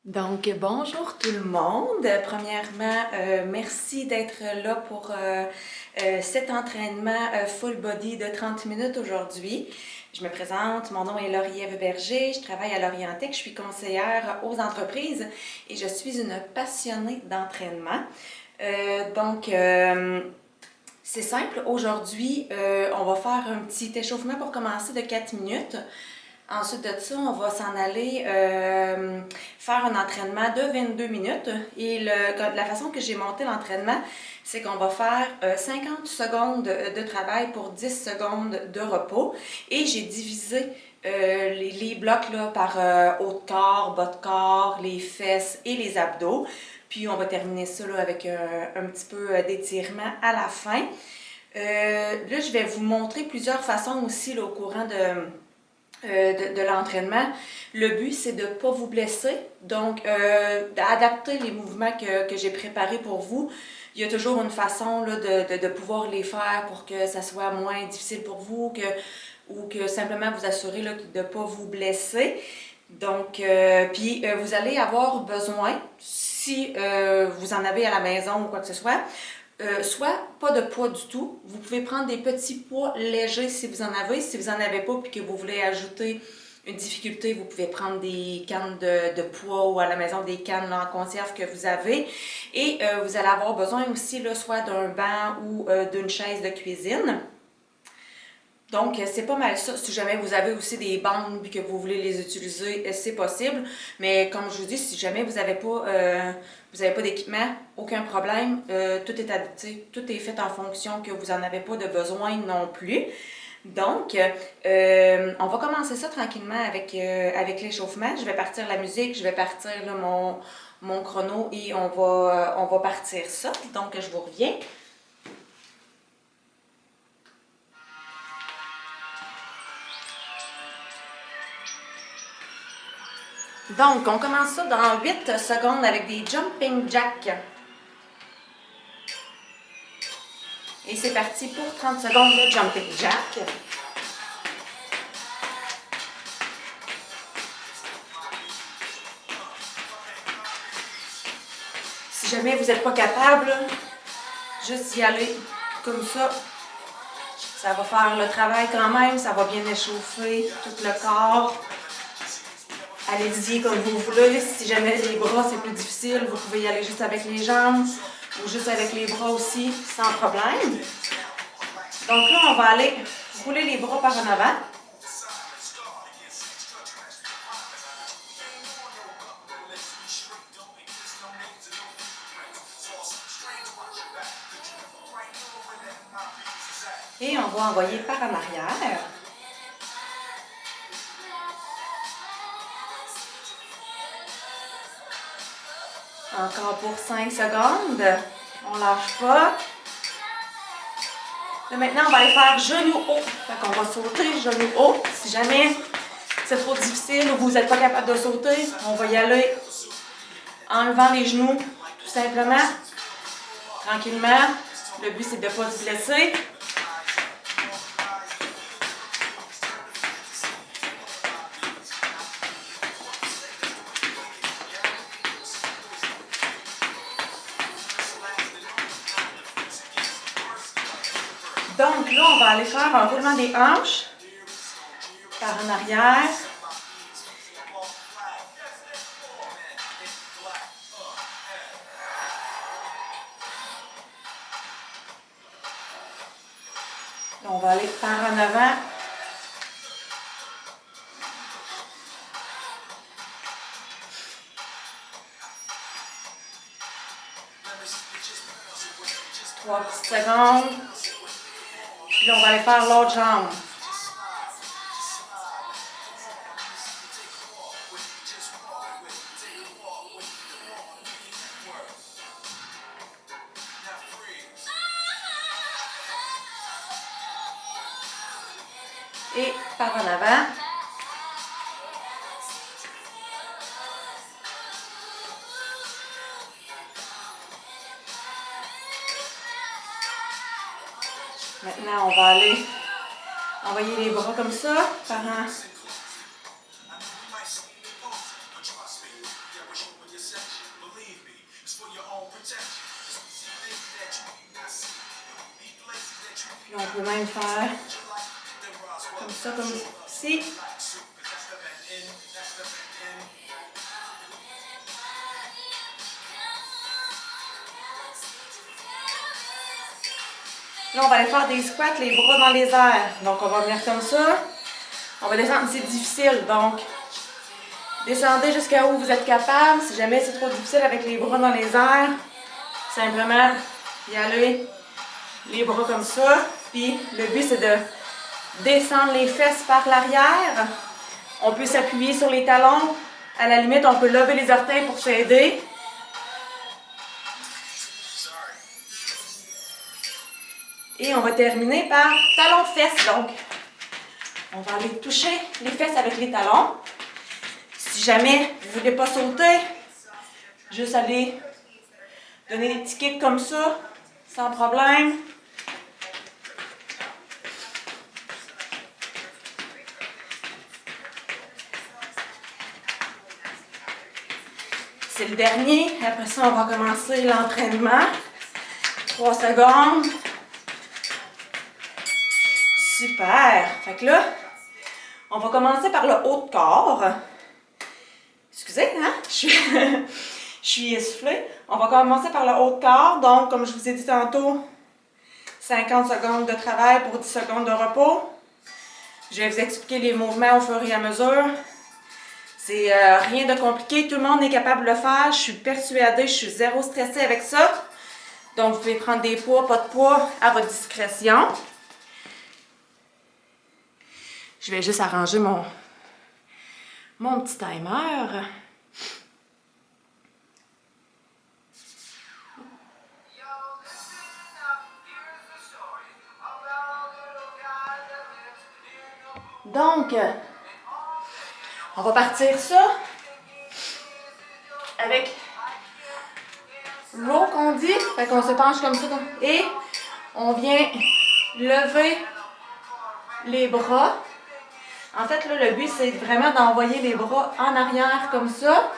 Donc, bonjour tout le monde. Premièrement, merci d'être là pour cet entraînement full body de 30 minutes aujourd'hui. Je me présente, mon nom est Lauriève Berger, je travaille à Lorientec, je suis conseillère aux entreprises et je suis une passionnée d'entraînement. C'est simple, aujourd'hui, on va faire un petit échauffement pour commencer de 4 minutes. Ensuite de ça, on va s'en aller faire un entraînement de 22 minutes. Et la façon que j'ai monté l'entraînement, c'est qu'on va faire 50 secondes de travail pour 10 secondes de repos. Et j'ai divisé les blocs là, par haut de corps, bas de corps, les fesses et les abdos. Puis on va terminer ça là, avec un petit peu d'étirement à la fin. Là, je vais vous montrer plusieurs façons aussi là, au courant de l'entraînement. Le but, c'est de ne pas vous blesser, donc d'adapter les mouvements que j'ai préparés pour vous. Il y a toujours une façon là, de pouvoir les faire pour que ça soit moins difficile pour vous ou que simplement vous assurer là, de ne pas vous blesser. Donc, vous allez avoir besoin, si vous en avez à la maison ou quoi que ce soit pas de poids du tout. Vous pouvez prendre des petits poids légers si vous en avez. Si vous n'en avez pas et que vous voulez ajouter une difficulté, vous pouvez prendre des cannes de poids ou à la maison des cannes là, en conserve que vous avez. Et vous allez avoir besoin aussi là, soit d'un banc ou d'une chaise de cuisine. Donc, c'est pas mal ça. Si jamais vous avez aussi des bandes et que vous voulez les utiliser, c'est possible. Mais comme je vous dis, si jamais vous n'avez pas d'équipement, aucun problème. Tout est adapté, tout est fait en fonction que vous n'en avez pas de besoin non plus. Donc, on va commencer ça tranquillement avec l'échauffement. Je vais partir la musique, je vais partir là, mon chrono et on va partir ça. Donc, je vous reviens. Donc, on commence ça dans 8 secondes avec des jumping jacks. Et c'est parti pour 30 secondes de jumping jack. Si jamais vous n'êtes pas capable, juste y aller comme ça. Ça va faire le travail quand même, ça va bien échauffer tout le corps. Allez-y comme vous voulez. Si jamais les bras c'est plus difficile, vous pouvez y aller juste avec les jambes ou juste avec les bras aussi, sans problème. Donc là, on va aller rouler les bras par en avant. Et on va envoyer par en arrière. Encore pour 5 secondes. On lâche pas. Là, maintenant, on va aller faire genou haut. Fait qu'on va sauter genou haut. Si jamais c'est trop difficile ou vous n'êtes pas capable de sauter, on va y aller en levant les genoux, tout simplement. Tranquillement. Le but, c'est de ne pas se blesser. Donc là, on va aller faire un roulement des hanches par en arrière. Là, on va aller par en avant. Trois petites secondes. Puis là, on va aller faire l'autre jambe. Et par en avant. Maintenant, on va aller envoyer les bras comme ça, par On peut même faire comme ça, comme ici. Là, on va aller faire des squats, les bras dans les airs. Donc, on va venir comme ça. On va descendre, c'est difficile. Donc, descendez jusqu'à où vous êtes capable. Si jamais c'est trop difficile avec les bras dans les airs, simplement y aller les bras comme ça. Puis, le but, c'est de descendre les fesses par l'arrière. On peut s'appuyer sur les talons. À la limite, on peut lever les orteils pour s'aider. Et on va terminer par talons-fesses. Donc, on va aller toucher les fesses avec les talons. Si jamais vous ne voulez pas sauter, juste aller donner des petits kicks comme ça, sans problème. C'est le dernier. Après ça, on va commencer l'entraînement. 3 secondes. Super! Fait que là, on va commencer par le haut de corps. Excusez, hein? Je suis essoufflée. On va commencer par le haut de corps. Donc, comme je vous ai dit tantôt, 50 secondes de travail pour 10 secondes de repos. Je vais vous expliquer les mouvements au fur et à mesure. C'est rien de compliqué. Tout le monde est capable de le faire. Je suis persuadée, je suis zéro stressée avec ça. Donc, vous pouvez prendre des poids, pas de poids, à votre discrétion. Je vais juste arranger mon petit timer. Donc, on va partir ça avec row qu'on dit. Fait qu'on se penche comme ça. Et on vient lever les bras. En fait, là, le but, c'est vraiment d'envoyer les bras en arrière comme ça.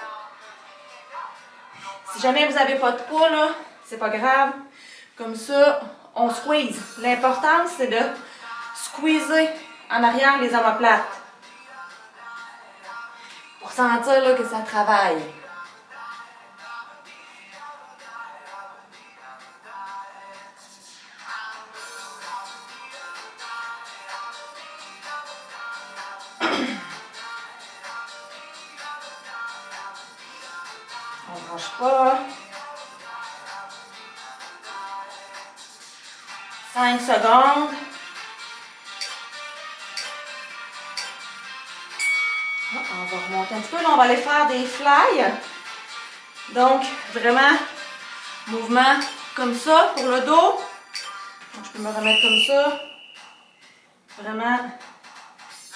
Si jamais vous n'avez pas de poids, là, c'est pas grave. Comme ça, on squeeze. L'important, c'est de squeezer en arrière les omoplates. Pour sentir là, que ça travaille. On ne range pas. 5 secondes. On va remonter un petit peu. Là, on va aller faire des fly. Donc, vraiment, mouvement comme ça pour le dos. Donc, je peux me remettre comme ça. Vraiment,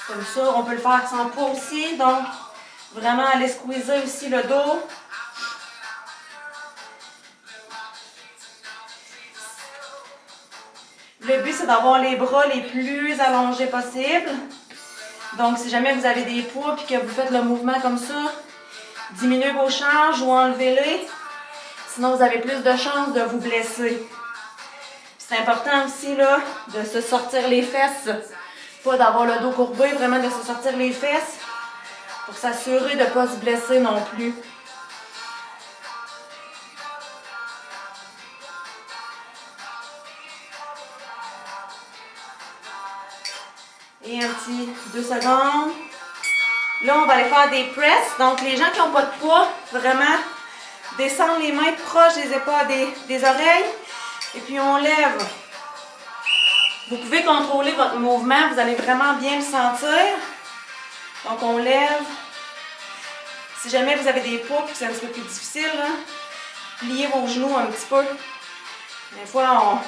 comme ça. On peut le faire sans poids aussi. Donc, vraiment aller squeezer aussi le dos. Le but, c'est d'avoir les bras les plus allongés possible. Donc, si jamais vous avez des poids et que vous faites le mouvement comme ça, diminuez vos charges ou enlevez-les. Sinon, vous avez plus de chances de vous blesser. C'est important aussi là, de se sortir les fesses. Pas d'avoir le dos courbé, vraiment de se sortir les fesses pour s'assurer de ne pas se blesser non plus. Et un petit 2 secondes. Là, on va aller faire des press. Donc, les gens qui n'ont pas de poids, vraiment, descendre les mains proches des épaules, des oreilles. Et puis, on lève. Vous pouvez contrôler votre mouvement. Vous allez vraiment bien le sentir. Donc, on lève. Si jamais vous avez des poids et que c'est un petit peu plus difficile, là, pliez vos genoux un petit peu. Des fois,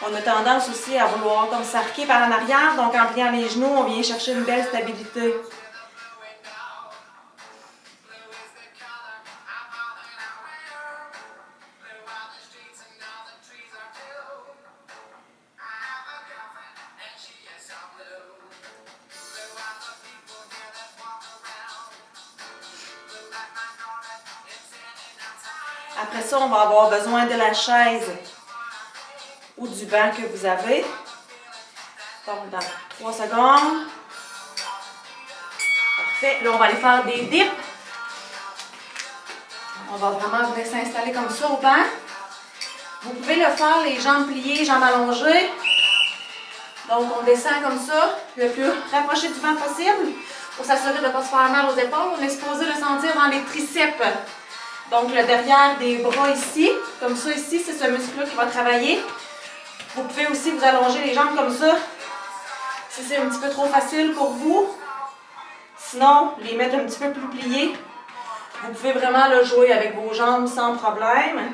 on a tendance aussi à vouloir comme s'arquer par en arrière. Donc, en pliant les genoux, on vient chercher une belle stabilité. Après ça, on va avoir besoin de la chaise ou du banc que vous avez. Donc, dans 3 secondes. Parfait. Là, on va aller faire des dips. On va vraiment venir s'installer comme ça au banc. Vous pouvez le faire les jambes pliées, jambes allongées. Donc, on descend comme ça, le plus rapproché du banc possible pour s'assurer de ne pas se faire mal aux épaules. On est supposé le sentir dans les triceps. Donc, le derrière des bras ici. Comme ça, ici, c'est ce muscle-là qui va travailler. Vous pouvez aussi vous allonger les jambes comme ça, si c'est un petit peu trop facile pour vous. Sinon, les mettre un petit peu plus pliés. Vous pouvez vraiment le jouer avec vos jambes sans problème.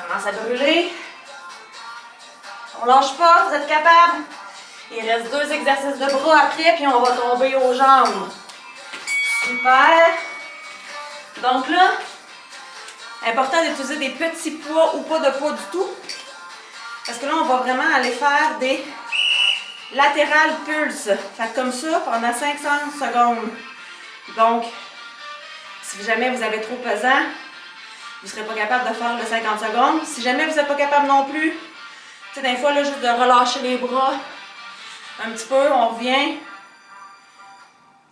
Commence à brûler. On lâche pas, vous êtes capable. Il reste 2 exercices de bras après, puis on va tomber aux jambes. Super. Donc là, important d'utiliser des petits poids ou pas de poids du tout. Parce que là, on va vraiment aller faire des latérales pulses. Fait comme ça pendant 500 secondes. Donc, si jamais vous avez trop pesant, vous ne serez pas capable de faire le 50 secondes. Si jamais vous n'êtes pas capable non plus, tu sais, des fois, là, juste de relâcher les bras un petit peu, on revient.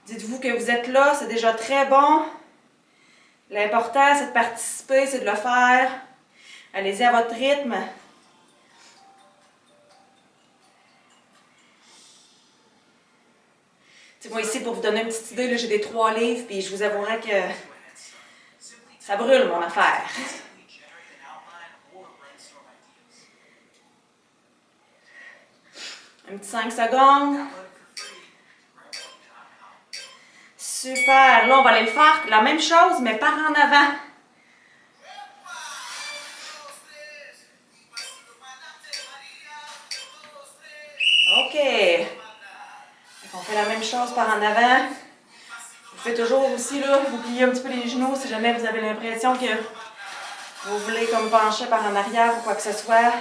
Dites-vous que vous êtes là, c'est déjà très bon. L'important, c'est de participer, c'est de le faire. Allez-y à votre rythme. T'sais, moi ici, pour vous donner une petite idée, j'ai des 3 livres, puis je vous avouerai que ça brûle mon affaire. Un petit 5 secondes. Super. Là, on va aller le faire la même chose, mais par en avant. OK. On fait la même chose par en avant. Vous pouvez toujours aussi, là, vous plier un petit peu les genoux si jamais vous avez l'impression que vous voulez comme pencher par en arrière ou quoi que ce soit.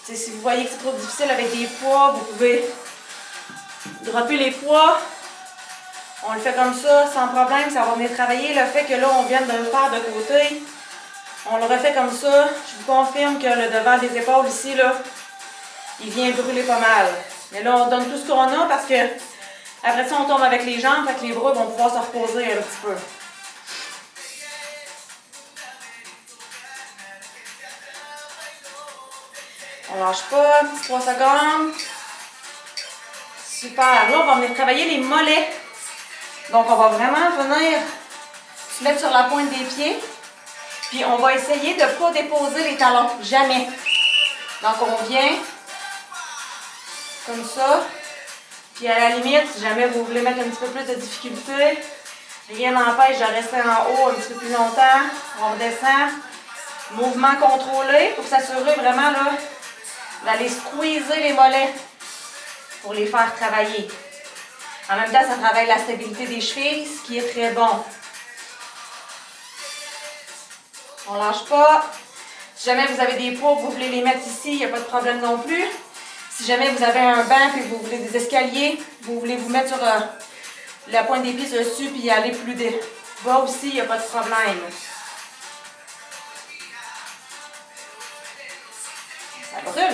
T'sais, si vous voyez que c'est trop difficile avec des poids, vous pouvez dropper les poids. On le fait comme ça, sans problème, ça va venir travailler le fait que là, on vient de le faire de côté. On le refait comme ça. Je vous confirme que le devant des épaules ici, là, il vient brûler pas mal. Mais là, on donne tout ce qu'on a parce que après ça, on tombe avec les jambes, fait que les bras vont pouvoir se reposer un petit peu. On lâche pas, petit 3 secondes. Super. Là, on va venir travailler les mollets. Donc, on va vraiment venir se mettre sur la pointe des pieds. Puis, on va essayer de ne pas déposer les talons. Jamais. Donc, on vient comme ça. Puis, à la limite, si jamais vous voulez mettre un petit peu plus de difficulté, rien n'empêche de rester en haut un petit peu plus longtemps. On redescend. Mouvement contrôlé pour s'assurer vraiment là d'aller squeezer les mollets pour les faire travailler. En même temps, ça travaille la stabilité des chevilles, ce qui est très bon. On ne lâche pas. Si jamais vous avez des poids, vous voulez les mettre ici, il n'y a pas de problème non plus. Si jamais vous avez un banc et vous voulez des escaliers, vous voulez vous mettre sur la pointe des pieds dessus puis aller plus bas aussi, il n'y a pas de problème.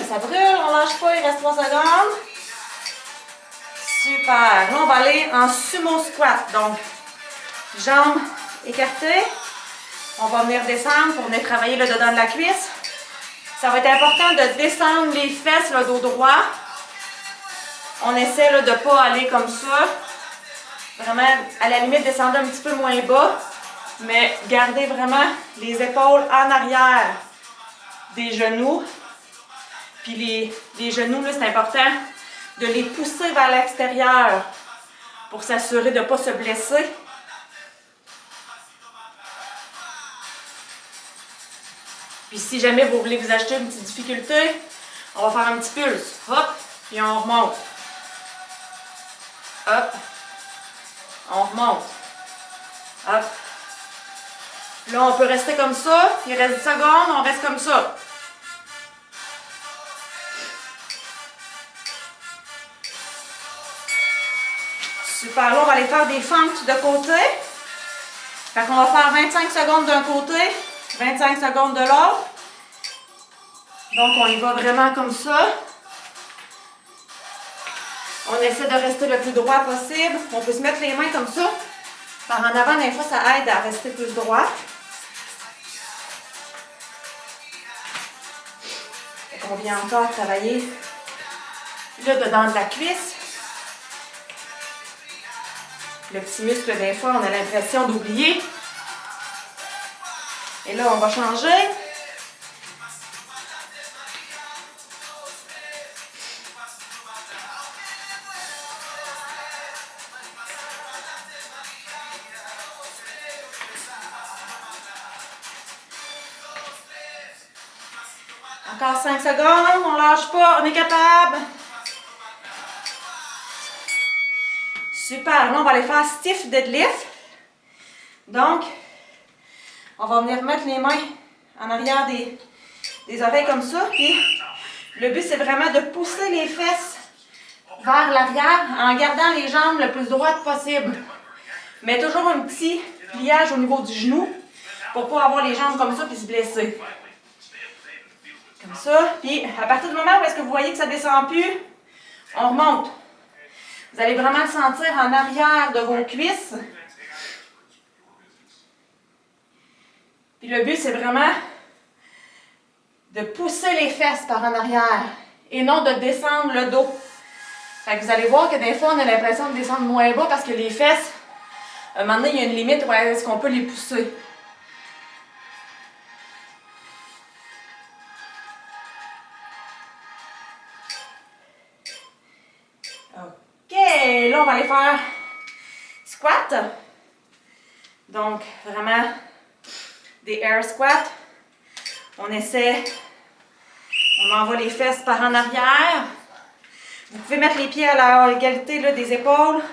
Ça brûle, on ne lâche pas, il reste 3 secondes. Super. Là, on va aller en sumo squat. Donc, jambes écartées. On va venir descendre pour venir travailler le dedans de la cuisse. Ça va être important de descendre les fesses, le dos droit. On essaie là, de ne pas aller comme ça. Vraiment, à la limite, descendre un petit peu moins bas. Mais gardez vraiment les épaules en arrière des genoux. Puis les genoux, là, c'est important de les pousser vers l'extérieur pour s'assurer de ne pas se blesser. Puis si jamais vous voulez vous acheter une petite difficulté, on va faire un petit pulse. Hop, puis on remonte. Hop, on remonte. Hop. Là, on peut rester comme ça. Il reste 10 secondes, on reste comme ça. Super. Là, on va aller faire des fentes de côté. Fait qu'on va faire 25 secondes d'un côté, 25 secondes de l'autre. Donc, on y va vraiment comme ça. On essaie de rester le plus droit possible. On peut se mettre les mains comme ça. Par en avant, des fois, ça aide à rester plus droit. On vient encore travailler le dedans de la cuisse. Le petit muscle, des fois, on a l'impression d'oublier. Et là, on va changer. Encore 5 secondes, on lâche pas, on est capable. Super, là on va aller faire stiff deadlift. Donc, on va venir mettre les mains en arrière des oreilles comme ça. Puis, le but c'est vraiment de pousser les fesses vers l'arrière en gardant les jambes le plus droites possible. Mais toujours un petit pliage au niveau du genou pour ne pas avoir les jambes comme ça et se blesser. Comme ça. Puis, à partir du moment où est-ce que vous voyez que ça ne descend plus, on remonte. Vous allez vraiment le sentir en arrière de vos cuisses. Puis le but, c'est vraiment de pousser les fesses par en arrière et non de descendre le dos. Fait que vous allez voir que des fois, on a l'impression de descendre moins bas parce que les fesses, à un moment donné, il y a une limite où est-ce qu'on peut les pousser. Là, on va aller faire squat. Donc, vraiment, des air squats. On essaie, on envoie les fesses par en arrière. Vous pouvez mettre les pieds à l'égalité des épaules.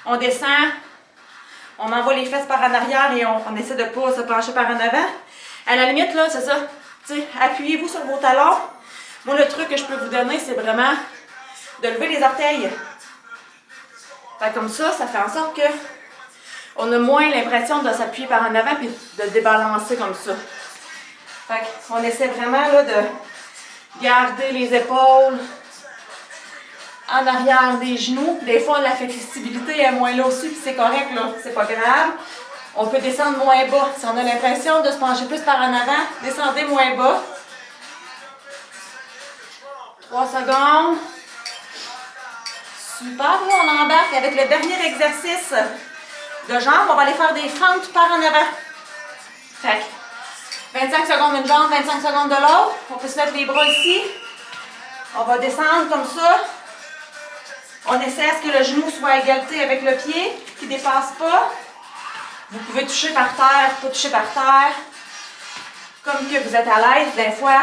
On descend, on envoie les fesses par en arrière et on essaie de ne pas se pencher par en avant. À la limite, là, c'est ça. Appuyez-vous sur vos talons. Moi, le truc que je peux vous donner, c'est vraiment de lever les orteils. Fait comme ça fait en sorte que on a moins l'impression de s'appuyer par en avant et de débalancer comme ça. Fait qu'on essaie vraiment là, de garder les épaules en arrière des genoux. Des fois, la flexibilité est moins là aussi, puis c'est correct, là, c'est pas grave. On peut descendre moins bas. Si on a l'impression de se pencher plus par en avant, descendez moins bas. 3 secondes. Super, là, on embarque avec le dernier exercice de jambes. On va aller faire des fentes par en avant. Fait que 25 secondes d'une jambe, 25 secondes de l'autre. On peut se mettre les bras ici. On va descendre comme ça. On essaie à ce que le genou soit à égalité avec le pied, qui ne dépasse pas. Vous pouvez toucher par terre, pas toucher par terre. Comme que vous êtes à l'aise, des fois,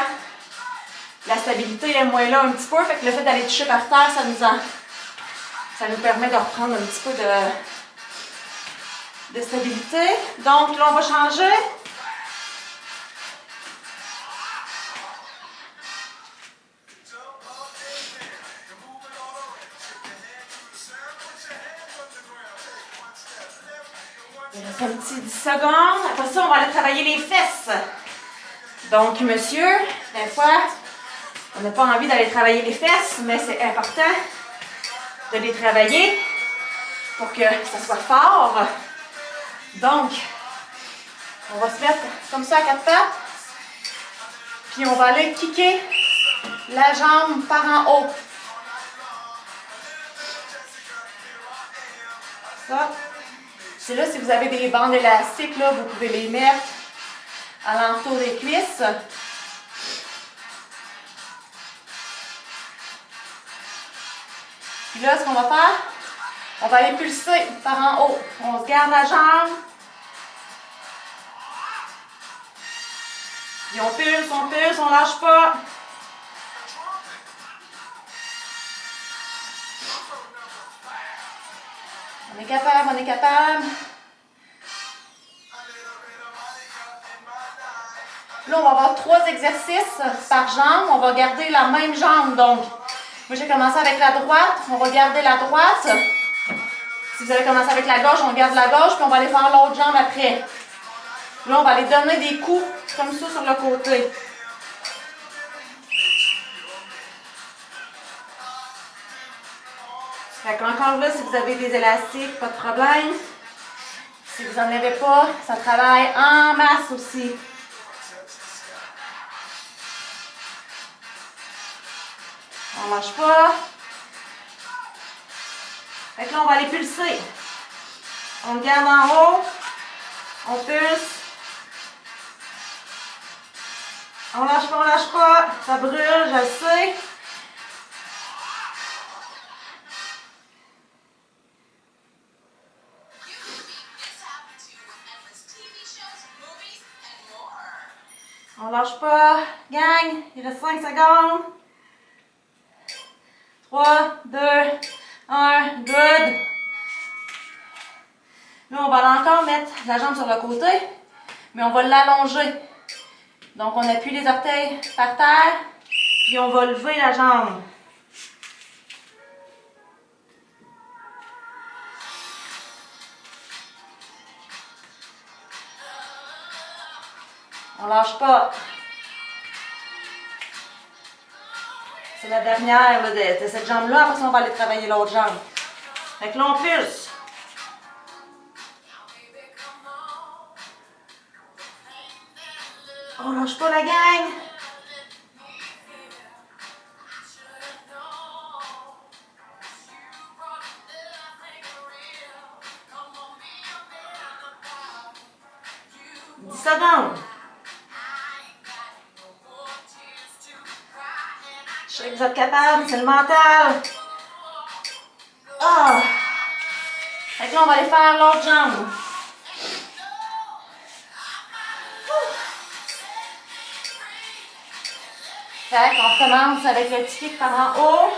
la stabilité est moins là un petit peu. Fait que le fait d'aller toucher par terre, ça nous permet de reprendre un petit peu de stabilité. Donc là, on va changer. Il reste un petit 10 secondes. Après ça, on va aller travailler les fesses. Donc, monsieur, des fois, on n'a pas envie d'aller travailler les fesses, mais c'est important de les travailler pour que ça soit fort. Donc, on va se mettre comme ça à 4 pattes. Puis on va aller kicker la jambe par en haut. Ça. C'est là, si vous avez des bandes élastiques, là, vous pouvez les mettre à l'entour des cuisses. Puis là, ce qu'on va faire, on va aller pulser par en haut. On se garde la jambe. Puis on pulse, on lâche pas. On est capable, on est capable. Là, on va avoir 3 exercices par jambe. On va garder la même jambe. Donc, moi, j'ai commencé avec la droite. On va garder la droite. Si vous avez commencé avec la gauche, on garde la gauche, puis on va aller faire l'autre jambe après. Là, on va aller donner des coups comme ça sur le côté. Fait qu'encore là, si vous avez des élastiques, pas de problème. Si vous n'en avez pas, ça travaille en masse aussi. On ne lâche pas. Fait que là, on va aller pulser. On le garde en haut. On pulse. On lâche pas, on lâche pas. Ça brûle, je le sais. On lâche pas. Gang, il reste 5 secondes. 3, 2, 1, good. Là, on va encore mettre la jambe sur le côté, mais on va l'allonger. Donc, on appuie les orteils par terre, puis on va lever la jambe. On lâche pas. C'est la dernière là, de cette jambe-là. Après ça, on va aller travailler l'autre jambe. Fait que là, on pulse. On lâche pas la gang. Secondes. Je sais que vous êtes capable, c'est le mental. Ah! Fait que là, on va aller faire l'autre jambe. Fait qu'on recommence avec le petit kick par en haut.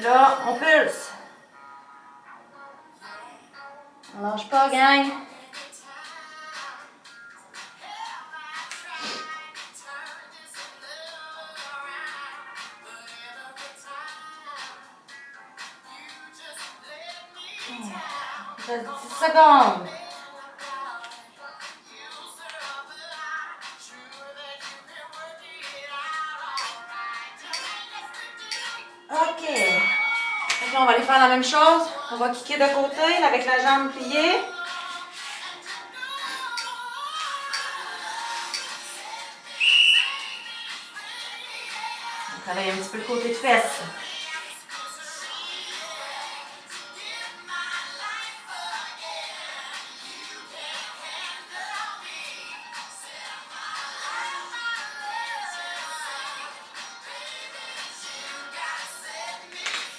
Là, on pulse. On lâche pas, gang. Il reste 10 secondes. OK. Donc là, on va aller faire la même chose. On va kicker de côté avec la jambe pliée. On travaille un petit peu le côté de fesses.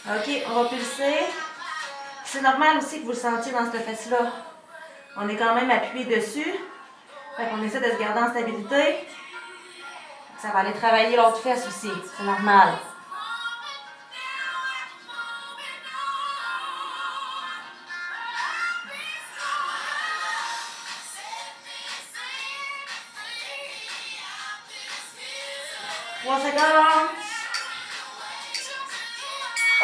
OK, on va pulser. C'est normal aussi que vous le sentiez dans cette fesse-là. On est quand même appuyé dessus. Fait qu'on essaie de se garder en stabilité. Ça va aller travailler l'autre fesse aussi. C'est normal. Trois secondes.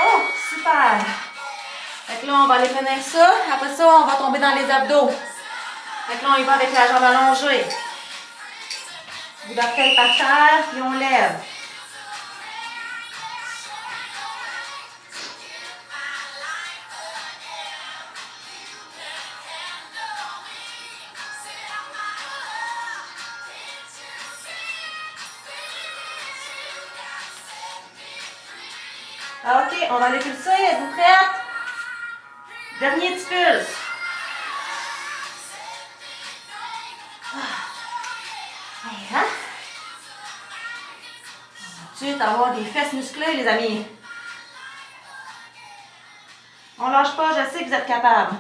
Oh, super! Fait que là, on va aller finir ça. Après ça, on va tomber dans les abdos. Fait que là, on y va avec la jambe allongée. Bout d'orteil par terre, puis on lève. OK, on va aller pulser. Êtes-vous prête? Dernier petit pulse. Hein? On va tout avoir des fesses musclées, les amis. On lâche pas, je sais que vous êtes capables.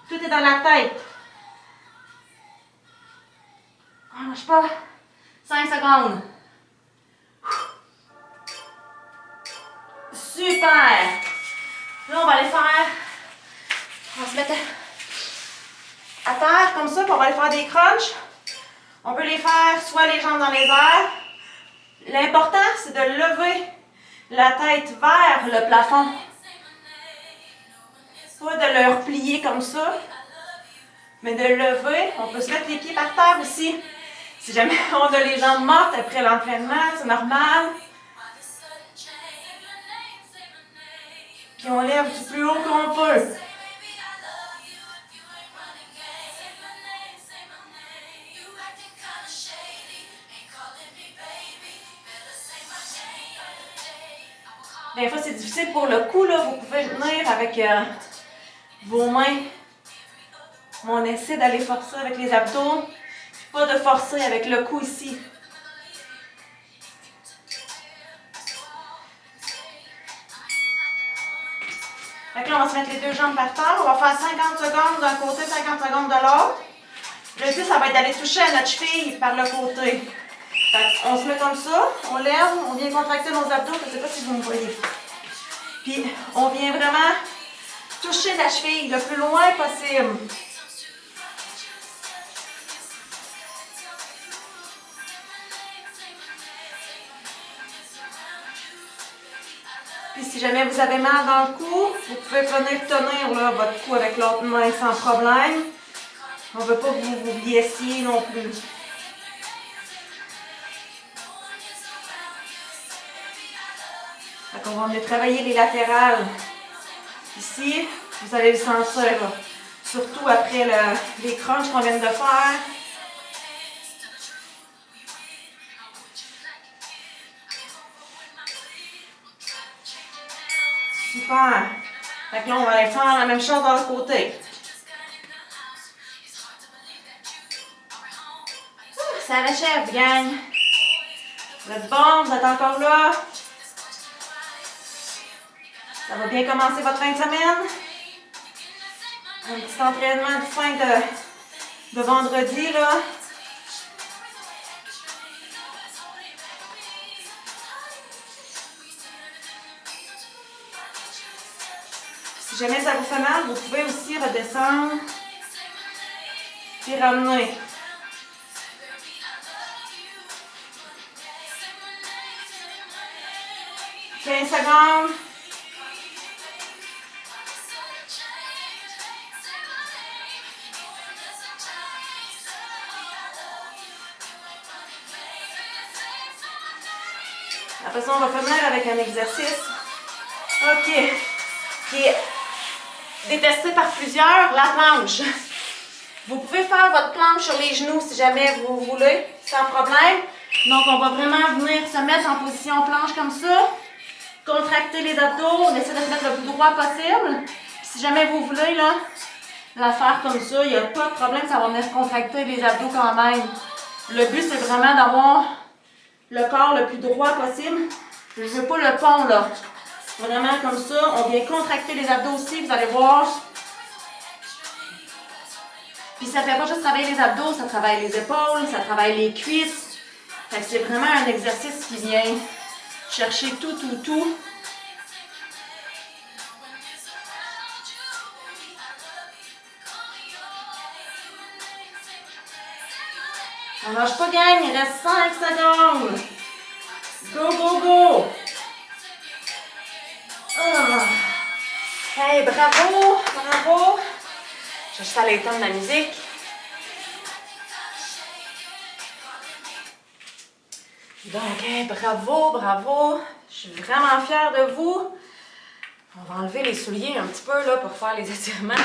Tout est dans la tête. On lâche pas. 5 secondes. Super! Là, on va aller faire... On va se mettre à terre comme ça, puis on va aller faire des crunchs. On peut les faire soit les jambes dans les airs. L'important, c'est de lever la tête vers le plafond. Pas de le replier comme ça, mais de lever. On peut se mettre les pieds par terre aussi. Si jamais on a les jambes mortes après l'entraînement, c'est normal. Puis on lève du plus haut qu'on peut. Des fois, c'est difficile pour le cou, là. Vous pouvez venir avec vos mains. On essaie d'aller forcer avec les abdos. Puis pas de forcer avec le cou ici. Fait que là, on va se mettre les deux jambes par terre. On va faire 50 secondes d'un côté, 50 secondes de l'autre. Le but, ça va être d'aller toucher à notre cheville par le côté. On se met comme ça, on lève, on vient contracter nos abdos, je ne sais pas si vous me voyez. Puis on vient vraiment toucher la cheville le plus loin possible. Puis si jamais vous avez mal dans le cou, vous pouvez venir tenir là, votre cou avec l'autre main sans problème. On ne veut pas que vous vous blessiez non plus. Donc on va venir travailler les latérales. Ici, vous allez le sentir, là. Surtout après les crunchs qu'on vient de faire. Super. Donc là, on va aller faire la même chose de l'autre côté. Ça achève, gang. Vous êtes bon, vous êtes encore là. Ça va bien commencer votre fin de semaine. Un petit entraînement de fin de vendredi, là. Si jamais ça vous fait mal, vous pouvez aussi redescendre puis ramener. 15 secondes. Après ça, on va finir avec un exercice. OK. Qui est détesté par plusieurs, la planche. Vous pouvez faire votre planche sur les genoux si jamais vous voulez, sans problème. Donc, on va vraiment venir se mettre en position planche comme ça. Contracter les abdos. On essaie de se mettre le plus droit possible. Puis, si jamais vous voulez, là, la faire comme ça, il n'y a pas de problème. Ça va venir contracter les abdos quand même. Le but, c'est vraiment d'avoir le corps le plus droit possible. Je ne veux pas le pont, là. Vraiment comme ça. On vient contracter les abdos aussi, vous allez voir. Puis ça ne fait pas juste travailler les abdos, ça travaille les épaules, ça travaille les cuisses. Fait que c'est vraiment un exercice qui vient chercher tout. On lâche pas, gang, il reste 5 secondes. Go! Hey, bravo! Je vais juste aller éteindre la musique. Donc, hey, bravo! Je suis vraiment fière de vous. On va enlever les souliers un petit peu là pour faire les étirements.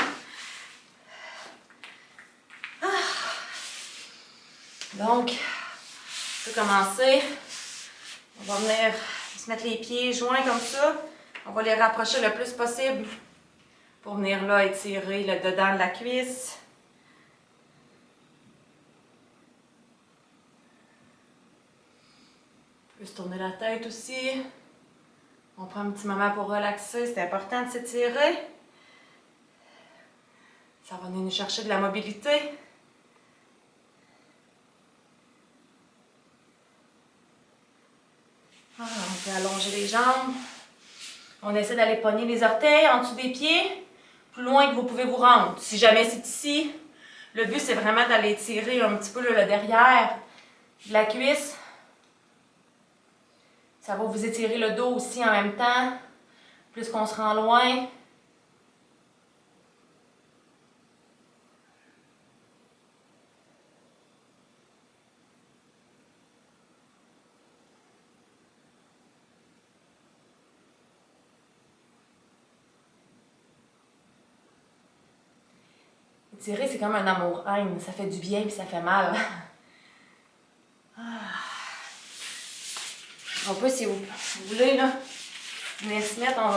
Donc, on peut commencer. On va venir se mettre les pieds joints comme ça. On va les rapprocher le plus possible pour venir là étirer le dedans de la cuisse. On peut se tourner la tête aussi. On prend un petit moment pour relaxer. C'est important de s'étirer. Ça va venir nous chercher de la mobilité. On peut allonger les jambes. On essaie d'aller pogner les orteils en dessous des pieds, plus loin que vous pouvez vous rendre. Si jamais c'est ici, le but c'est vraiment d'aller tirer un petit peu le derrière de la cuisse. Ça va vous étirer le dos aussi en même temps, plus qu'on se rend loin. Étirer, c'est comme un amour-haine. Ça fait du bien puis ça fait mal. On peut, si vous voulez, là, venir se mettre, on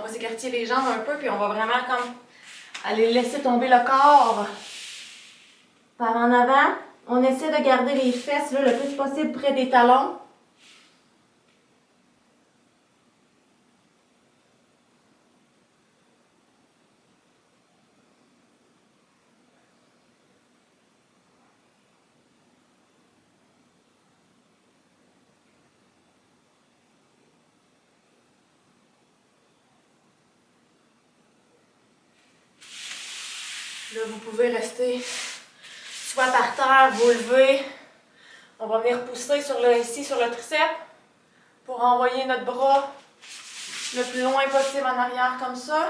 va s'écarter les jambes un peu, puis on va vraiment comme aller laisser tomber le corps par en avant. On essaie de garder les fesses là, le plus possible près des talons. Là, vous pouvez rester soit par terre, vous lever. On va venir pousser ici sur le triceps pour envoyer notre bras le plus loin possible en arrière comme ça.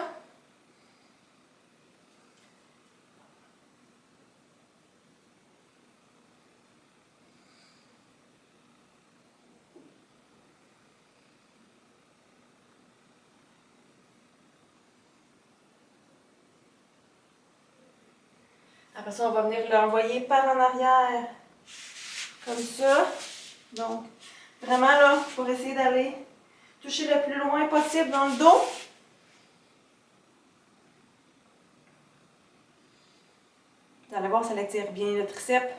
Après ça, on va venir l'envoyer par en arrière, comme ça. Donc, vraiment là, pour essayer d'aller toucher le plus loin possible dans le dos. Vous allez voir, ça l'étire bien le triceps.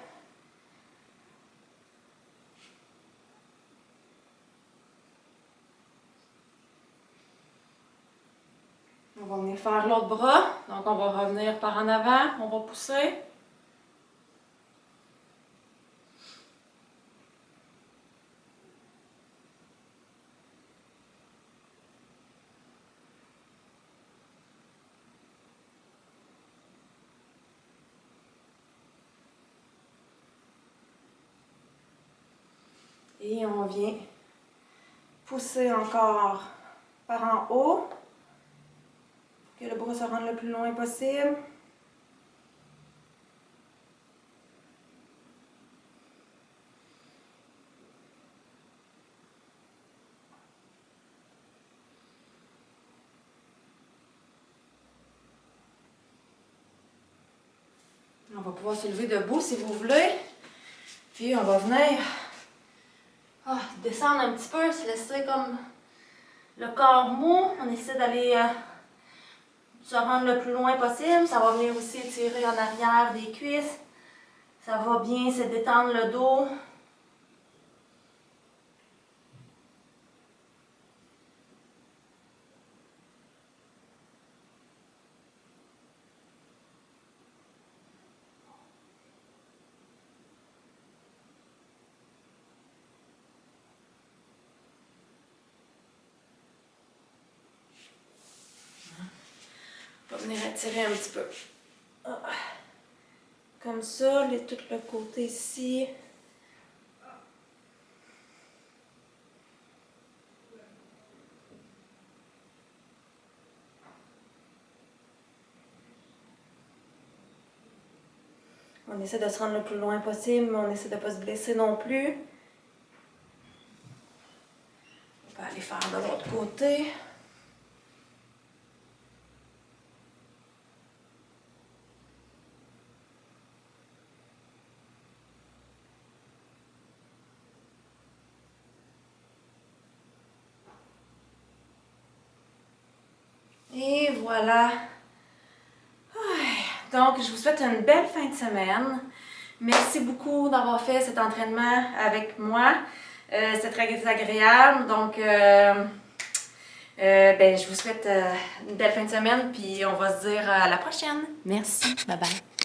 On va venir faire l'autre bras. Donc, on va revenir par en avant. On va pousser. Et on vient pousser encore par en haut. Que le bras se rende le plus loin possible. On va pouvoir se lever debout si vous voulez. Puis on va venir descendre un petit peu, se laisser comme le corps mou. On essaie d'aller se rendre le plus loin possible. Ça va venir aussi étirer en arrière des cuisses. Ça va bien se détendre le dos. On va venir étirer un petit peu. Comme ça, tout le côté ici. On essaie de se rendre le plus loin possible, mais on essaie de ne pas se blesser non plus. On peut aller faire de l'autre côté. Et voilà. Donc, je vous souhaite une belle fin de semaine. Merci beaucoup d'avoir fait cet entraînement avec moi. C'est très agréable. Donc, je vous souhaite une belle fin de semaine. Puis, on va se dire à la prochaine. Merci. Bye bye.